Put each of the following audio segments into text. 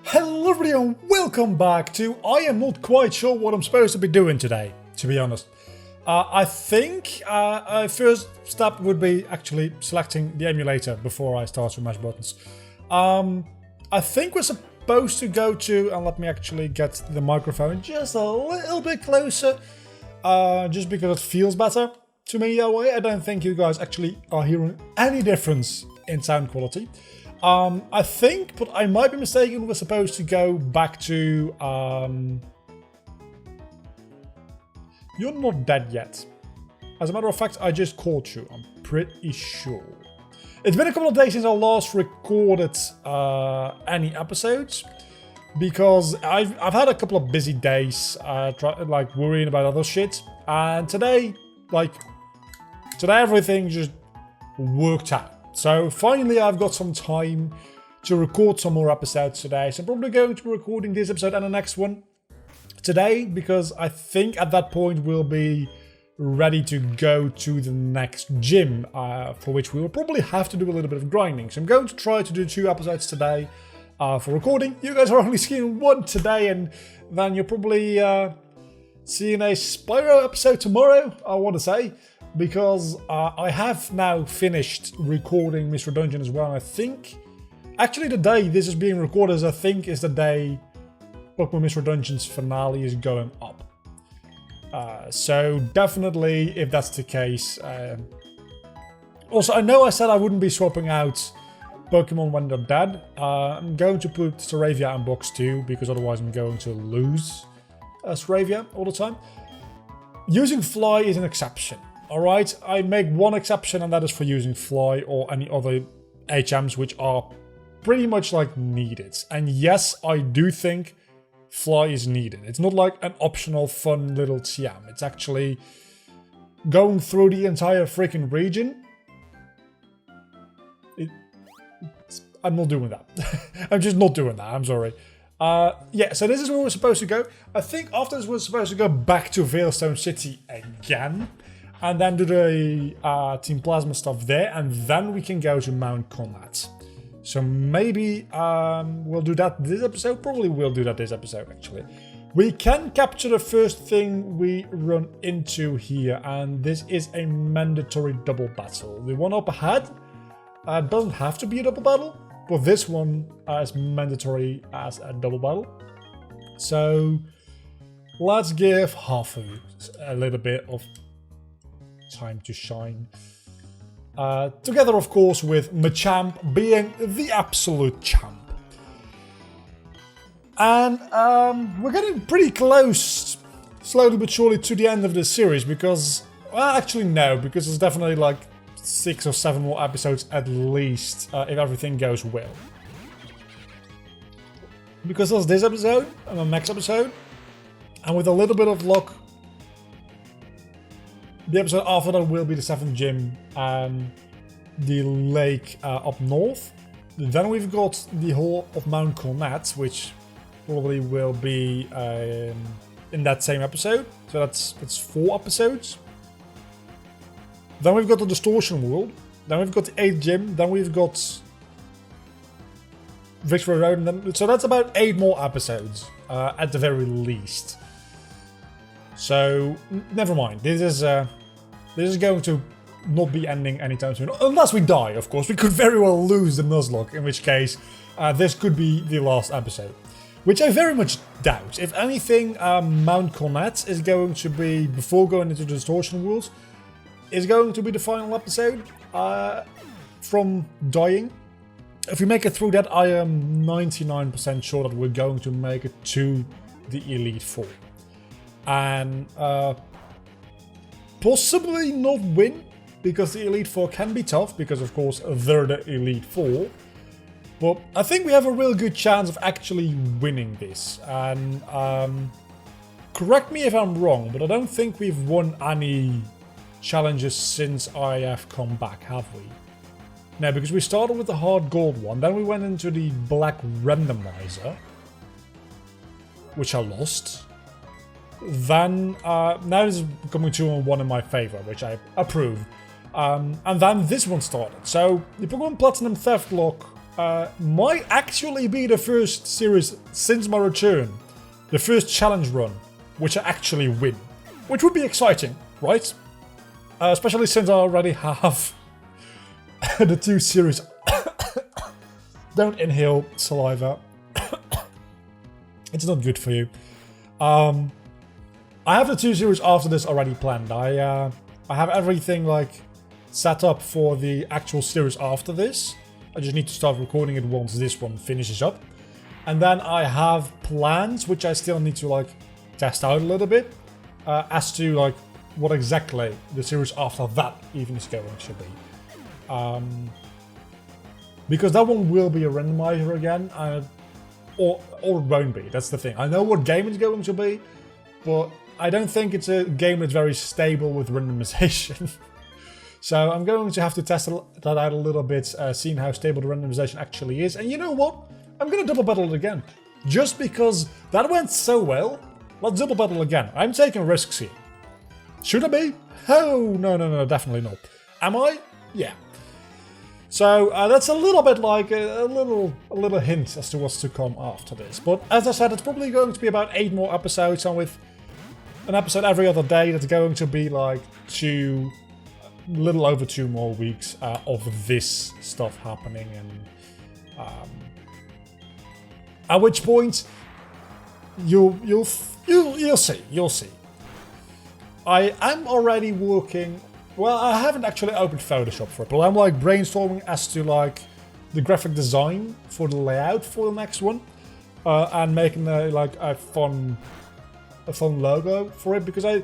Hello everybody and welcome back to I am not quite sure what I'm supposed to be doing today, to be honest. I think first step would be actually selecting the emulator before I start to mash buttons. I think we're supposed to go to, and let me actually get the microphone just a little bit closer, just because it feels better to me that way. I don't think you guys actually are hearing any difference in sound quality. I think, but I might be mistaken, we're supposed to go back to... You're not dead yet. As a matter of fact, I just caught you, I'm pretty sure. It's been a couple of days since I last recorded any episodes, because I've had a couple of busy days, worrying about other shit, and today everything just worked out. So finally I've got some time to record some more episodes today. So I'm probably going to be recording this episode and the next one today, because I think at that point we'll be ready to go to the next gym, for which we will probably have to do a little bit of grinding. So I'm going to try to do 2 episodes today for recording. You guys are only seeing 1 today, and then you're probably seeing a Spyro episode tomorrow, I want to say. Because I have now finished recording Mr. Dungeon as well. I think, actually the day this is being recorded, I think is the day Pokemon Mr. Dungeon's finale is going up. So definitely, if that's the case. Also, I know I said I wouldn't be swapping out Pokemon when they're dead. I'm going to put Staravia in box 2, because otherwise I'm going to lose Staravia all the time. Using Fly is an exception. Alright, I make one exception, and that is for using Fly or any other HMs which are pretty much like needed. And yes, I do think Fly is needed. It's not like an optional fun little TM. It's actually going through the entire freaking region. I'm not doing that. I'm just not doing that, I'm sorry. Yeah, so this is where we're supposed to go. I think after this we're supposed to go back to Veilstone City again. And then do the Team Plasma stuff there, and then we can go to Mount Combat. So maybe we'll do that this episode. Probably we'll do that this episode, actually. We can capture the first thing we run into here, and this is a mandatory double battle. The one up ahead doesn't have to be a double battle, but this one is mandatory as a double battle. So let's give Hafu a little bit of time to shine. Together, of course, with Machamp being the absolute champ. And we're getting pretty close, slowly but surely, to the end of the series, because... Well, actually no, because there's definitely like 6 or 7 more episodes at least, if everything goes well. Because there's this episode, and the next episode, and with a little bit of luck, the episode after that will be the 7th gym and the lake up north. Then we've got the whole of Mount Cornet, which probably will be in that same episode. So that's 4 episodes. Then we've got the Distortion World. Then we've got the 8th gym. Then we've got Victory Road. And then, so that's about 8 more episodes at the very least. So, never mind. This is going to not be ending anytime soon. Unless we die, of course. We could very well lose the Nuzlocke, in which case this could be the last episode. Which I very much doubt. If anything, Mount Cornet is going to be, before going into the Distortion Worlds, is going to be the final episode from dying. If we make it through that, I am 99% sure that we're going to make it to the Elite Four. And possibly not win, because the Elite Four can be tough, because of course they're the Elite Four. But I think we have a real good chance of actually winning this. And correct me if I'm wrong, but I don't think we've won any challenges since I have come back, have we? No, because we started with the hard gold one, then we went into the black randomizer, which I lost. Then, now this is becoming 2-1 in my favor, which I approve. And then this one started. So, the Pokemon Platinum Theftlocke might actually be the first series since my return, the first challenge run, which I actually win, which would be exciting, right? Especially since I already have the 2 series. Don't inhale saliva. It's not good for you. I have the 2 series after this already planned. I have everything like set up for the actual series after this. I just need to start recording it once this one finishes up. And then I have plans which I still need to like test out a little bit as to like what exactly the series after that even is going to be. Because that one will be a randomizer again, or it won't be. That's the thing. I know what game it's going to be, but I don't think it's a game that's very stable with randomization. So I'm going to have to test that out a little bit, seeing how stable the randomization actually is. And you know what? I'm going to double battle it again. Just because that went so well, let's double battle again. I'm taking risks here. Should I be? Oh, no, definitely not. Am I? Yeah. So that's a little bit like a little hint as to what's to come after this. But as I said, it's probably going to be about 8 more episodes, and with an episode every other day, that's going to be like little over 2 more weeks of this stuff happening, and at which point you'll see. I am already working. Well, I haven't actually opened Photoshop for it, but I'm like brainstorming as to like the graphic design for the layout for the next one, and making a fun logo for it, because I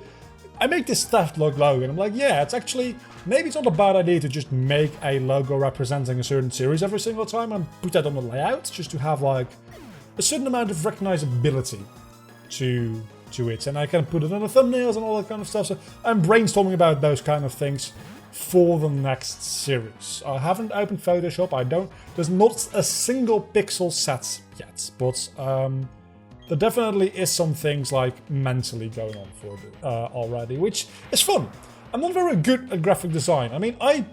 make this Theftlocke logo and I'm like, yeah, it's actually, maybe it's not a bad idea to just make a logo representing a certain series every single time and put that on the layout, just to have like a certain amount of recognizability to it, and I can put it on the thumbnails and all that kind of stuff. So I'm brainstorming about those kind of things for the next series. I haven't opened Photoshop. There's not a single pixel set yet, but there definitely is some things like mentally going on for it already, which is fun. I'm not very good at graphic design. I mean, I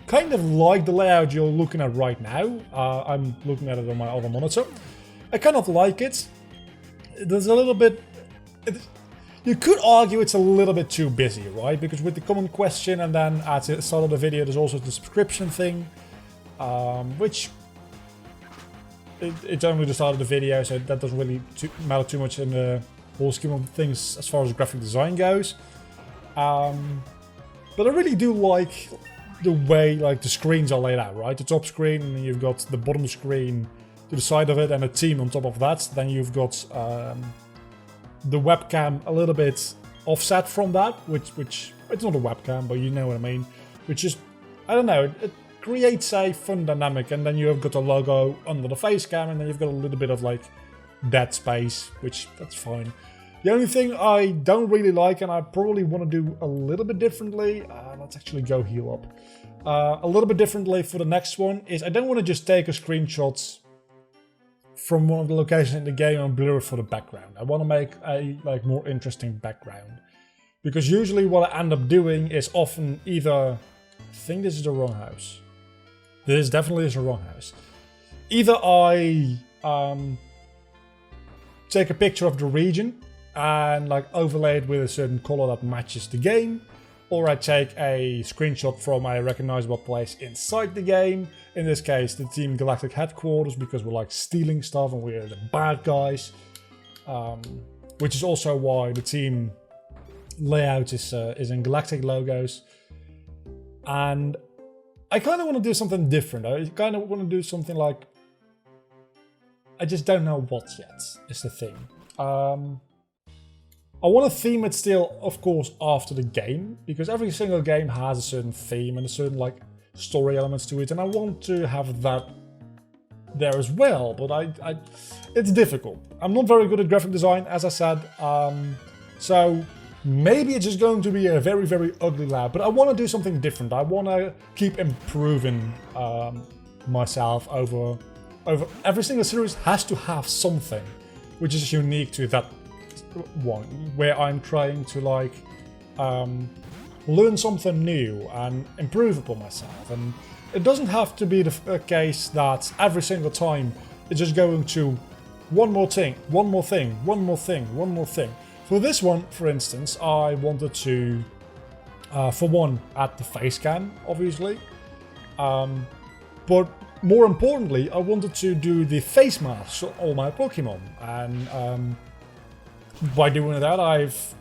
kind of like the layout you're looking at right now. I'm looking at it on my other monitor. I kind of like it. There's a little bit... You could argue it's a little bit too busy, right? Because with the common question, and then at the start of the video there's also the subscription thing, which it's only the start of the video, so that doesn't really matter too much in the whole scheme of things as far as graphic design goes. But I really do like the way like the screens are laid out, right? The top screen, and then you've got the bottom screen to the side of it, and a team on top of that. Then you've got the webcam a little bit offset from that, which it's not a webcam, but you know what I mean. Which is, I don't know, it creates a fun dynamic, and then you've got a logo under the face cam, and then you've got a little bit of like dead space, which that's fine. The only thing I don't really like, and I probably want to do a little bit differently, let's actually go heal up. A little bit differently for the next one is I don't want to just take a screenshot from one of the locations in the game and blur it for the background. I want to make a more interesting background, because usually what I end up doing is often either, I think this is the wrong house. This definitely is the wrong house. Either I take a picture of the region and like overlay it with a certain color that matches the game, or I take a screenshot from a recognizable place inside the game. In this case, the Team Galactic headquarters, because we're like stealing stuff and we're the bad guys. Which is also why the team layout is in Galactic logos. And I kind of want to do something different. I kind of want to do something like... I just don't know what yet, is the thing. I want to theme it still, of course, after the game, because every single game has a certain theme and a certain like story elements to it, and I want to have that there as well, but it's difficult. I'm not very good at graphic design, as I said, so maybe it's just going to be a very, very ugly lab, but I want to do something different. I want to keep improving myself over every single series has to have something which is unique to that one, where I'm trying to like learn something new and improve upon myself. And it doesn't have to be the case that every single time it's just going to one more thing, one more thing, one more thing, one more thing. For this one, for instance, I wanted to, for one, add the face cam, obviously. But more importantly, I wanted to do the face masks on all my Pokemon. And by doing that, I've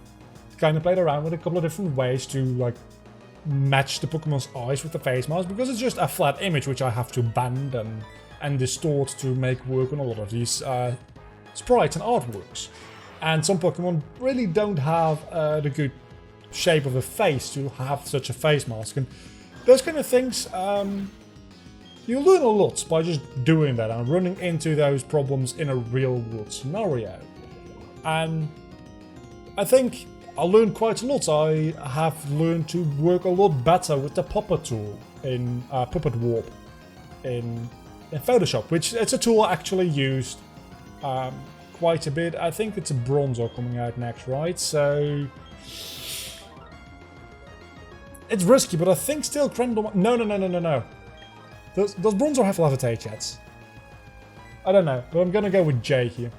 kind of played around with a couple of different ways to like match the Pokemon's eyes with the face mask, because it's just a flat image which I have to bend and distort to make work on a lot of these sprites and artworks. And some Pokemon really don't have the good shape of a face to have such a face mask, and those kind of things, you learn a lot by just doing that and running into those problems in a real world scenario. And I think I learned quite a lot. I have learned to work a lot better with the Puppet tool in Puppet Warp in Photoshop, which it's a tool I actually used quite a bit. I think it's a Bronzor coming out next, right? So it's risky, but I think still Crendor... No. Does Bronzor have levitate yet? I don't know, but I'm gonna go with J here.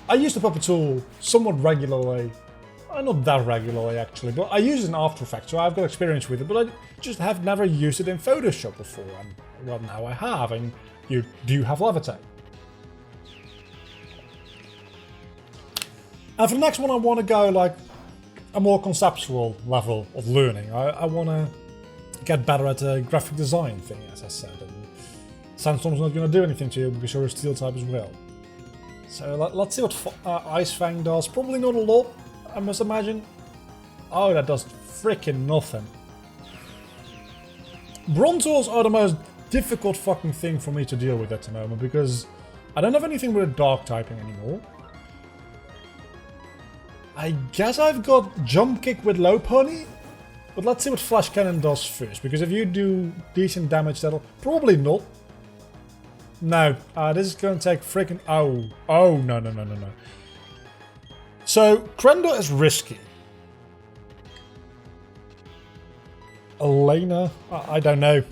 I use the Puppet tool somewhat regularly. Not that regularly, actually, but I use it in After Effects, so I've got experience with it, but I just have never used it in Photoshop before, and well, now I have, and you do have levitate. And for the next one, I want to go like a more conceptual level of learning. I want to get better at the graphic design thing, as I said, and Sandstorm's not going to do anything to you because you're a steel type as well. So let's see what Ice Fang does. Probably not a lot, I must imagine. Oh, that does freaking nothing. Bronzors are the most difficult fucking thing for me to deal with at the moment, because I don't have anything with a dark typing anymore. I guess I've got Jump Kick with low pony, but let's see what Flash Cannon does first, because if you do decent damage, that'll... Probably not. No, this is going to take freaking... Oh, no. So, Crendor is risky. Elena? I don't know.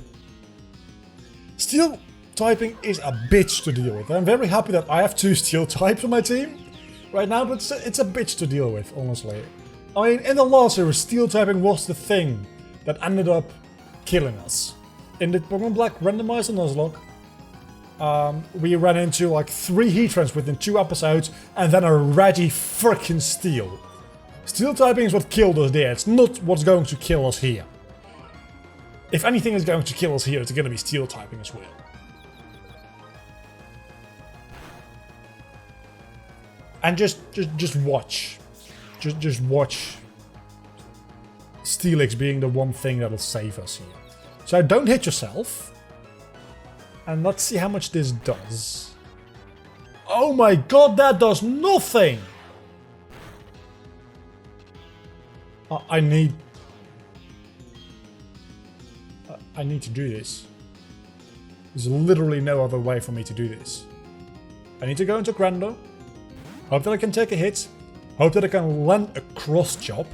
Steel typing is a bitch to deal with. I'm very happy that I have 2 steel types on my team right now, but it's a bitch to deal with, honestly. I mean, in the last series, steel typing was the thing that ended up killing us. In the Pokemon Black randomizer Nuzlocke, we ran into like 3 Heatrans within 2 episodes, and then a Reggie frickin' Steel. Steel typing is what killed us there, it's not what's going to kill us here. If anything is going to kill us here, it's going to be steel typing as well. And just watch. Just watch Steelix being the one thing that'll save us here. So don't hit yourself. And let's see how much this does. Oh my god, that does nothing! I need to do this. There's literally no other way for me to do this. I need to go into Crendor. Hope that I can take a hit. Hope that I can land a cross chop,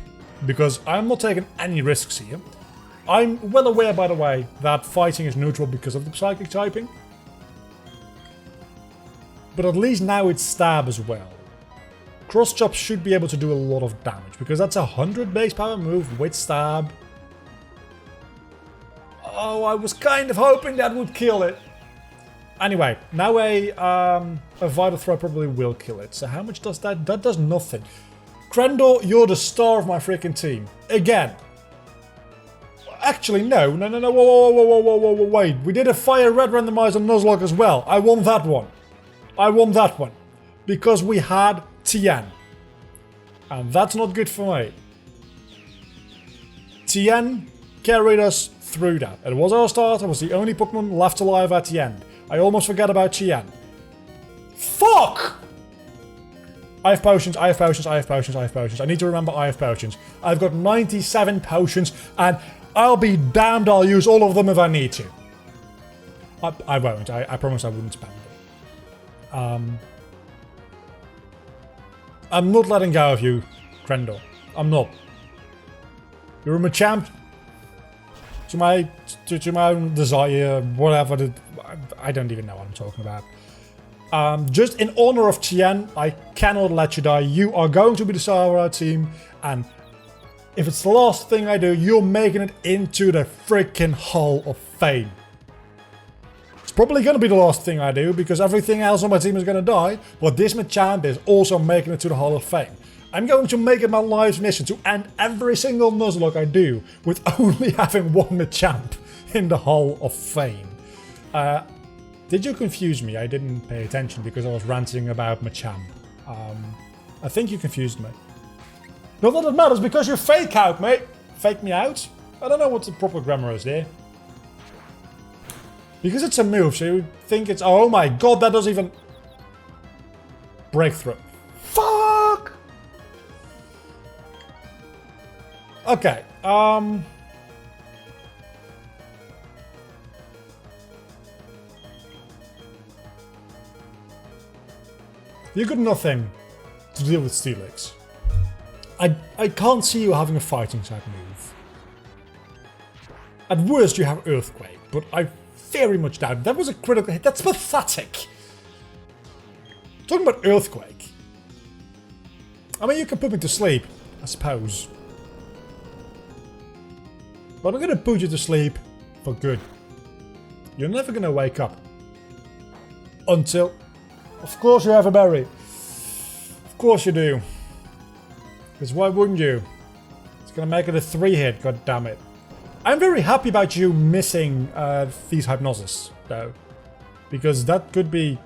because I'm not taking any risks here. I'm well aware, by the way, that fighting is neutral because of the psychic typing. But at least now it's stab as well. Cross chop should be able to do a lot of damage, because that's a 100 base power move with stab. Oh, I was kind of hoping that would kill it. Anyway, now a Vital Throw probably will kill it. So how much does that? That does nothing. Crendor, you're the star of my freaking team. Again. Actually, no. Whoa, wait. We did a Fire Red randomizer Nuzlocke as well. I won that one. Because we had Tien. And that's not good for me. Tien carried us through that. It was our start. It was the only Pokemon left alive at the end. I almost forgot about Tien. Fuck! I have potions. I need to remember I have potions. I've got 97 potions, and I'll be damned, I'll use all of them if I need to. I won't. I promise I wouldn't spend them. I'm not letting go of you, Crendor. I'm not. You're my champ. to my own desire, whatever. I don't even know what I'm talking about. Just in honor of Tien, I cannot let you die. You are going to be the star of our team, and if it's the last thing I do, you're making it into the freaking Hall of Fame. It's probably going to be the last thing I do, because everything else on my team is going to die, but this Machamp is also making it to the Hall of Fame. I'm going to make it my life's mission to end every single Nuzlocke I do with only having one Machamp in the Hall of Fame. Did you confuse me? I didn't pay attention because I was ranting about Machamp. I think you confused me. Not that it matters because you fake out, mate. Fake me out? I don't know what the proper grammar is there. Because it's a move, so you think it's... Oh my god, that doesn't even... Breakthrough. Fuck! Okay, you got nothing to deal with Steelix. I can't see you having a fighting type move. At worst you have Earthquake, but I very much doubt. That was a critical hit. That's pathetic. Talking about Earthquake. I mean, you can put me to sleep, I suppose. But I'm gonna put you to sleep for good. You're never gonna wake up. Until... Of course you have a berry. Of course you do. Because why wouldn't you? It's gonna make it a 3-hit, god damn it. I'm very happy about you missing these Hypnosis, though. Because that could be...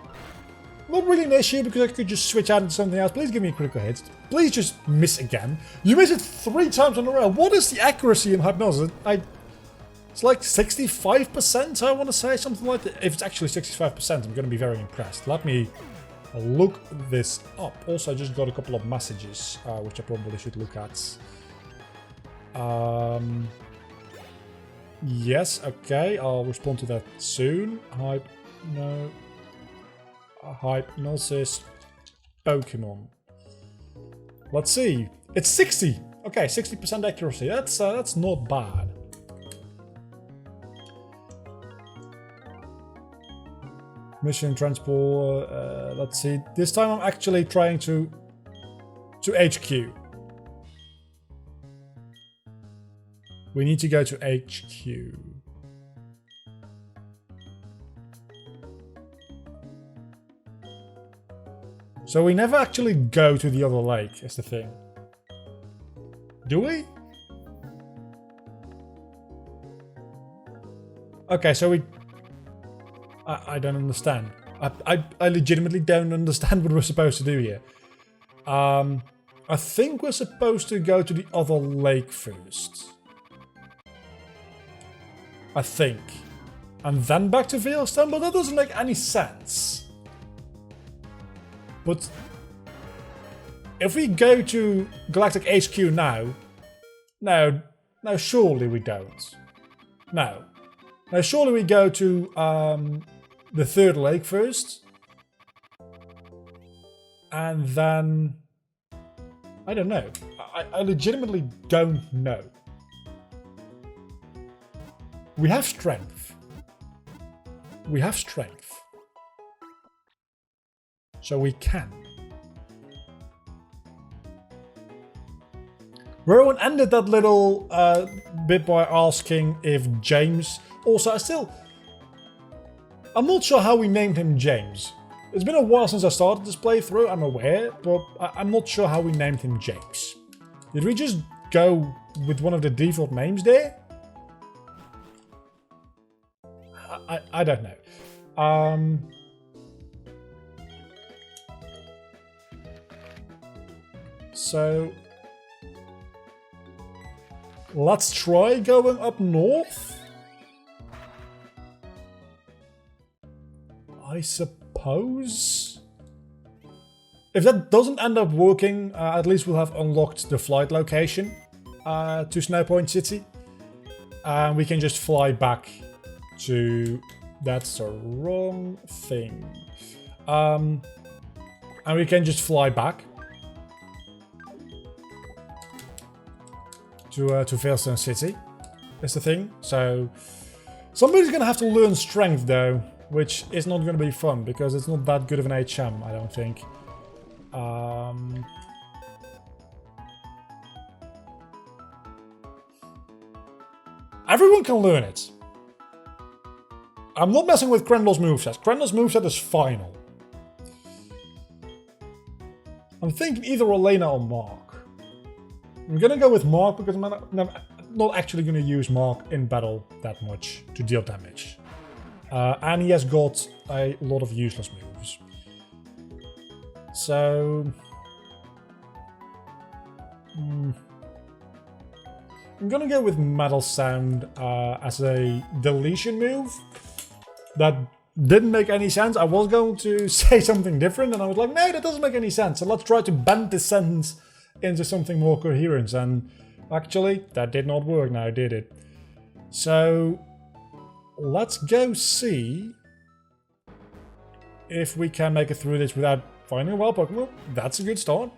Not really an issue, because I could just switch out into something else. Please give me a critical hit. Please just miss again. You missed it 3 times in a row. What is the accuracy in Hypnosis? It's like 65%, I want to say, something like that. If it's actually 65%, I'm going to be very impressed. Let me look this up. Also, I just got a couple of messages, which I probably should look at. Yes, okay, I'll respond to that soon. Hypnosis Pokemon. Let's see. It's 60. Okay, 60% accuracy. That's not bad. Mission transport. Let's see. This time I'm actually trying to HQ. We need to go to HQ. So we never actually go to the other lake, is the thing. Do we? Okay, so we... I don't understand. I legitimately don't understand what we're supposed to do here. I think we're supposed to go to the other lake first. I think. And then back to Veilstone, but that doesn't make any sense. But if we go to Galactic HQ now... No, surely we don't. No. Now surely we go to the third lake first. And then... I don't know. I legitimately don't know. We have strength. We have strength. So we can. Rowan ended that little bit by asking if James... Also, I'm not sure how we named him James. It's been a while since I started this playthrough, I'm aware, but I'm not sure how we named him James. Did we just go with one of the default names there? I don't know. So let's try going up north. I suppose. If that doesn't end up working, at least we'll have unlocked the flight location to Snowpoint City. And we can just fly back to... That's the wrong thing. And we can just fly back to Veilstone City. is the thing. So somebody's gonna have to learn strength though, which is not gonna be fun because it's not that good of an HM, I don't think. Everyone can learn it. I'm not messing with Grendel's moveset. Grendel's moveset is final. I'm thinking either Elena or Mark. I'm gonna go with Mark because I'm not actually gonna use Mark in battle that much to deal damage. And he has got a lot of useless moves. So... I'm gonna go with Metal Sound as a deletion move. That didn't make any sense. I was going to say something different and I was like, no, that doesn't make any sense. So let's try to bend this sentence into something more coherent. And actually, that did not work now, did it? So let's go see if we can make it through this without finding a wild Pokemon. That's a good start.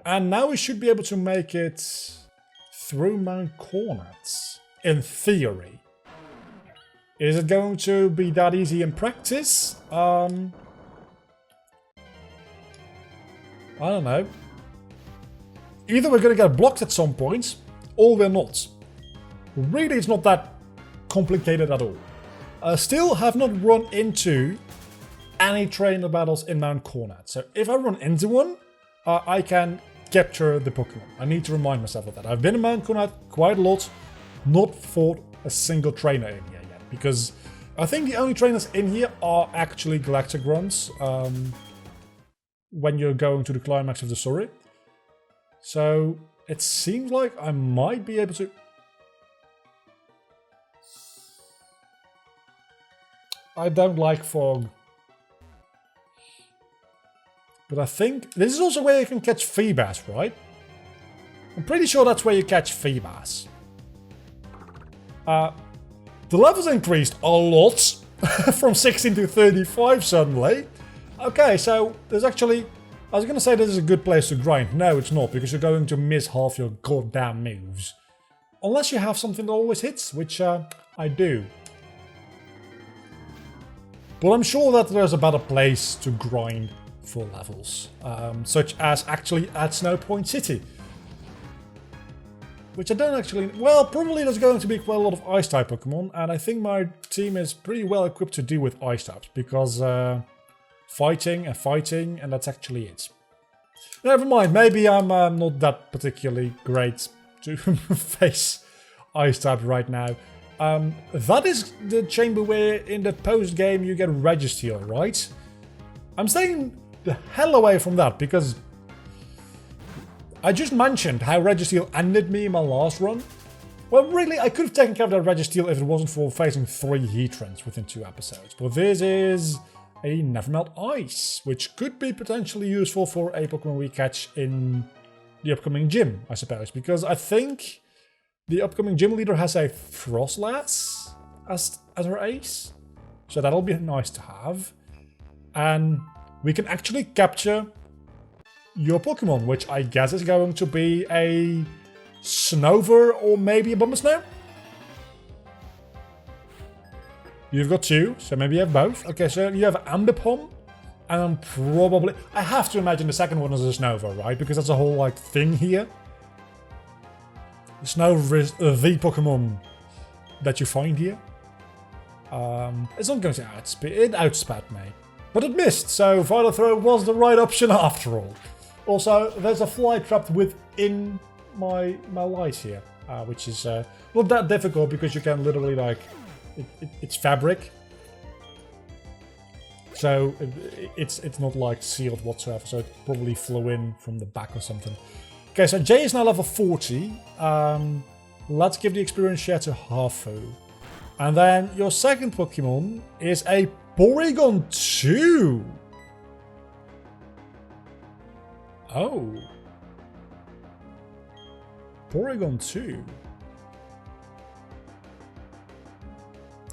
And now we should be able to make it through Mount Cornets, in theory. Is it going to be that easy in practice? I don't know. Either we're going to get blocked at some point, or we're not. Really, it's not that complicated at all. I still have not run into any trainer battles in Mount Cornet. So if I run into one, I can capture the Pokemon. I need to remind myself of that. I've been in Mount Cornet quite a lot, not fought a single trainer in here yet, because I think the only trainers in here are actually Galactigrons when you're going to the climax of the story. So it seems like I might be able to... I don't like fog. But I think this is also where you can catch Feebas, right? I'm pretty sure that's where you catch Feebas. The levels increased a lot from 16 to 35 suddenly. Okay, so there's actually... I was going to say this is a good place to grind. No, it's not, because you're going to miss half your goddamn moves. Unless you have something that always hits, which I do. But I'm sure that there's a better place to grind for levels, such as actually at Snow Point City. Which I don't actually... Well, probably there's going to be quite a lot of Ice-type Pokemon, and I think my team is pretty well equipped to deal with Ice-types, because fighting, and that's actually it. Never mind, maybe I'm not that particularly great to face Ice-type right now. That is the chamber where in the post-game you get Registeel, right? I'm staying the hell away from that, because I just mentioned how Registeel ended me in my last run. Well, really, I could have taken care of that Registeel if it wasn't for facing 3 Heatrans within 2 episodes. But this is a Nevermelt Ice, which could be potentially useful for a Pokemon we catch in the upcoming gym, I suppose. Because I think the upcoming gym leader has a Frostlass as her ace. So that'll be nice to have. And we can actually capture your Pokemon, which I guess is going to be a Snover or maybe a Bombasnow. You've got 2, so maybe you have both. Okay, so you have Ambipom, and I'm probably... I have to imagine the second one is a Snover, right? Because that's a whole, like, thing here. Snover is the Pokemon that you find here. It's not going to outspeed. It outspat me. But it missed, so Vital Throw was the right option after all. Also, there's a fly trapped within my light here, which is not that difficult because you can literally, like, it's fabric. So it's not like sealed whatsoever, so it probably flew in from the back or something. Okay, so Jay is now level 40. Let's give the experience share to Hafu. And then your second Pokemon is a Porygon 2. Oh. Porygon 2.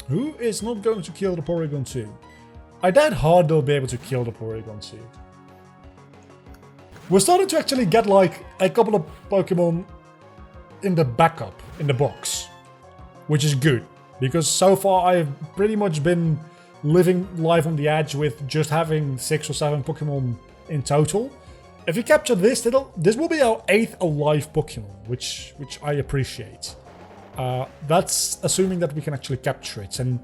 Who is not going to kill the Porygon 2? I doubt hard they'll be able to kill the Porygon 2. We're starting to actually get like a couple of Pokemon in the backup, in the box. which is good. Because so far I've pretty much been living life on the edge with just having 6 or 7 Pokemon in total. If you capture this, this will be our 8th alive Pokemon, which I appreciate. That's assuming that we can actually capture it. And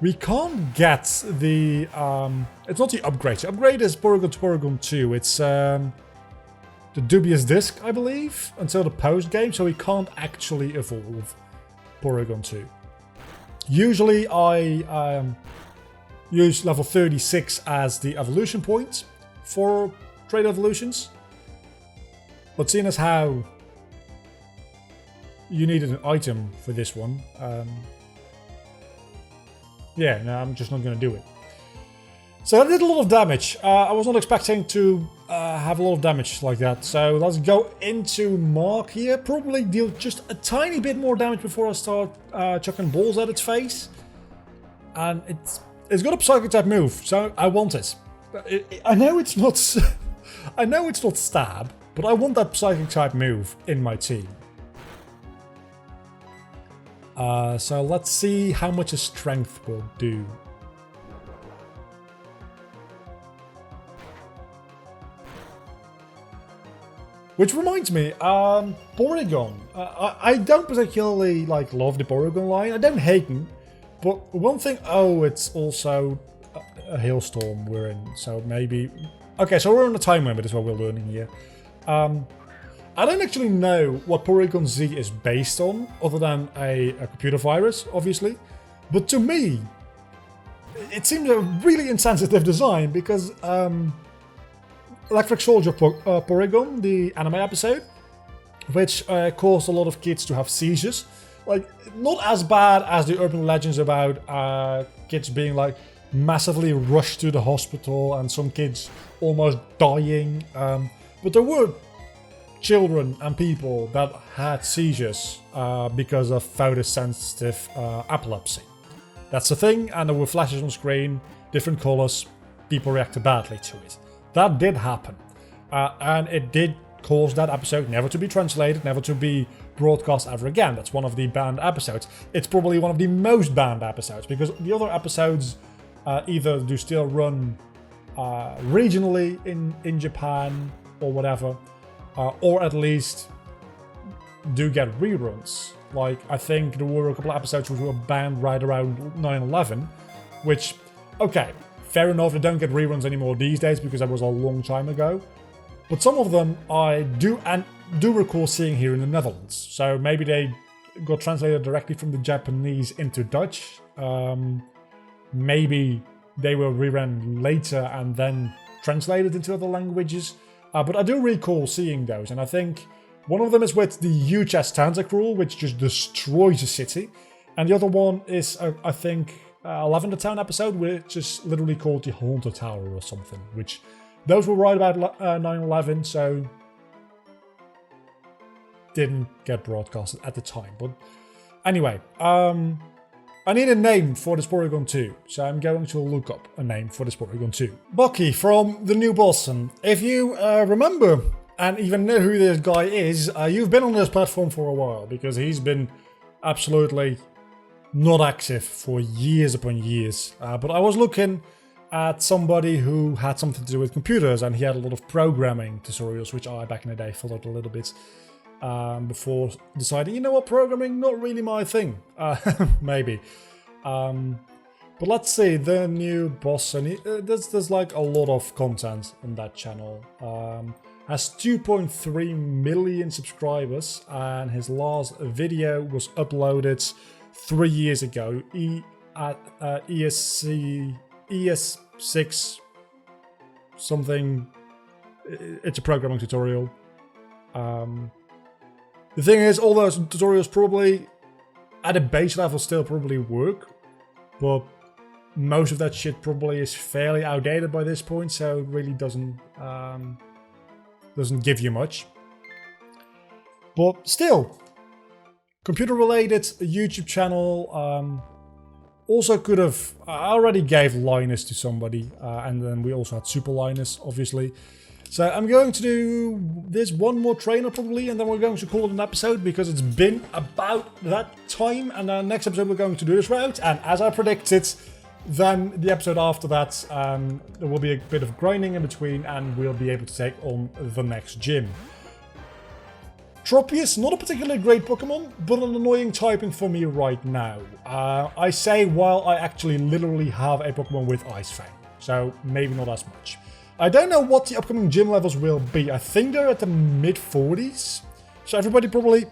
we can't get the... it's not the upgrade. The upgrade is Porygon to Porygon 2. It's the dubious disc, I believe, until the post-game, so we can't actually evolve Porygon 2. Usually I use level 36 as the evolution point for trade evolutions. But seeing as how you needed an item for this one, yeah, no, I'm just not going to do it. So that did a lot of damage. I was not expecting to have a lot of damage like that. So let's go into Mark here. Probably deal just a tiny bit more damage before I start chucking balls at its face. And it's got a Psychic type move, so I want it. I know it's not... I know it's not stab, but I want that Psychic type move in my team. So let's see how much a strength will do. Which reminds me, Porygon. I don't particularly love the Porygon line. I don't hate them, but one thing. Oh, it's also a hailstorm we're in, so maybe. Okay, so we're on a time limit, is what we're learning here. I don't actually know what Porygon Z is based on, other than a computer virus, obviously. But to me, it seems a really insensitive design because. Electric Soldier Porygon, the anime episode, which caused a lot of kids to have seizures. Not as bad as the urban legends about kids being massively rushed to the hospital and some kids almost dying. But there were children and people that had seizures because of photosensitive epilepsy. That's the thing, and there were flashes on screen, different colors, people reacted badly to it. That did happen, and it did cause that episode never to be translated, never to be broadcast ever again. That's one of the banned episodes. It's probably one of the most banned episodes, because the other episodes either do still run regionally in Japan or whatever, or at least do get reruns. I think there were a couple of episodes which were banned right around 9/11, which, okay, fair enough, they don't get reruns anymore these days because that was a long time ago. But some of them I do recall seeing here in the Netherlands. So maybe they got translated directly from the Japanese into Dutch. Maybe they were rerun later and then translated into other languages. But I do recall seeing those, and I think one of them is with the huge Tentacruel, which just destroys a city. And the other one is, I think, Lavender Town episode, which is literally called the Haunted Tower or something, which those were right about 9/11, so didn't get broadcasted at the time. But anyway, I need a name for this Porygon 2, so I'm going to look up a name for this Porygon 2. Bucky from the New Boston. If you remember and even know who this guy is, you've been on this platform for a while, because he's been absolutely not active for years upon years. But I was looking at somebody who had something to do with computers, and he had a lot of programming tutorials, which I back in the day followed a little bit before deciding, you know what, programming, not really my thing. Maybe. But let's see, the New Boston. There's a lot of content on that channel. Has 2.3 million subscribers, and his last video was uploaded 3 years ago, ES6 something. It's a programming tutorial. The thing is, all those tutorials probably at a base level still probably work, but most of that shit probably is fairly outdated by this point, so it really doesn't give you much. But still, computer-related, YouTube channel. Also could have... I already gave Linus to somebody, and then we also had Super Linus, obviously. So I'm going to do this one more trainer probably, and then we're going to call it an episode because it's been about that time. And then next episode we're going to do this route, and as I predicted, then the episode after that, there will be a bit of grinding in between, and we'll be able to take on the next gym. Tropius, not a particularly great Pokemon, but an annoying typing for me right now. I say while I actually literally have a Pokemon with Ice Fang, so maybe not as much. I don't know what the upcoming gym levels will be. I think they're at the mid-40s, so everybody probably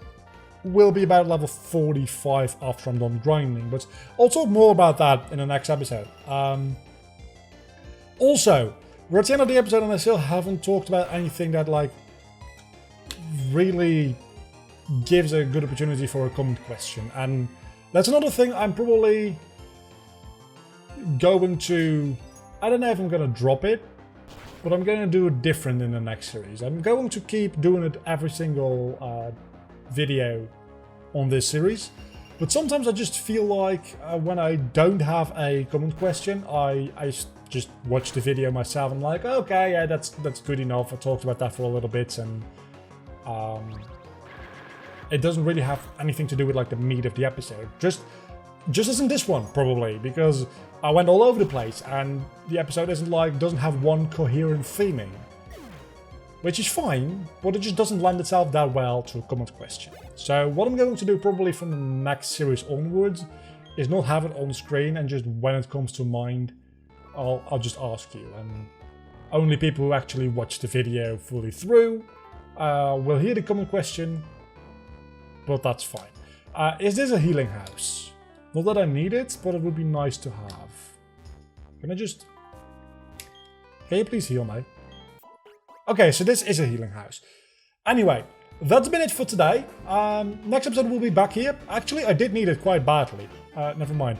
will be about level 45 after I'm done grinding, but I'll talk more about that in the next episode. Also, we're at the end of the episode and I still haven't talked about anything that like really gives a good opportunity for a comment question, and that's another thing I'm probably going to, I don't know if I'm going to drop it, but I'm going to do it different in the next series. I'm going to keep doing it every single video on this series, but sometimes I just feel like when I don't have a comment question, I just watch the video myself and like, okay, yeah, that's good enough. I talked about that for a little bit, and it doesn't really have anything to do with like the meat of the episode. Just as in this one probably, because I went all over the place and the episode doesn't have one coherent theming, which is fine, but it just doesn't lend itself that well to a comment question. So what I'm going to do probably from the next series onwards is not have it on screen, and just when it comes to mind, I'll just ask you, and only people who actually watch the video fully through will hear the comment question, but that's fine. Is this a healing house? Not that I need it, but it would be nice to have. Can you please heal me? Okay, so this is a healing house. Anyway, that's been it for today. Next episode we'll be back here. Actually, I did need it quite badly. Never mind.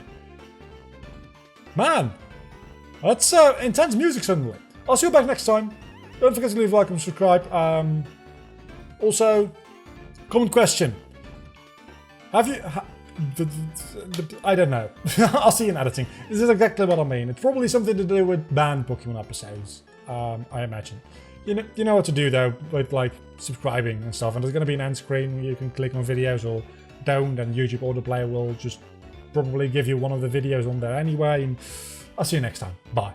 Man, that's intense music suddenly. I'll see you back next time. Don't forget to leave a like and subscribe. Also, comment question. Have you... I don't know. I'll see you in editing. This is exactly what I mean. It's probably something to do with banned Pokemon episodes, I imagine. You know what to do though, with like subscribing and stuff, and there's going to be an end screen where you can click on videos, or don't, and YouTube Autoplay will just probably give you one of the videos on there anyway. And I'll see you next time. Bye.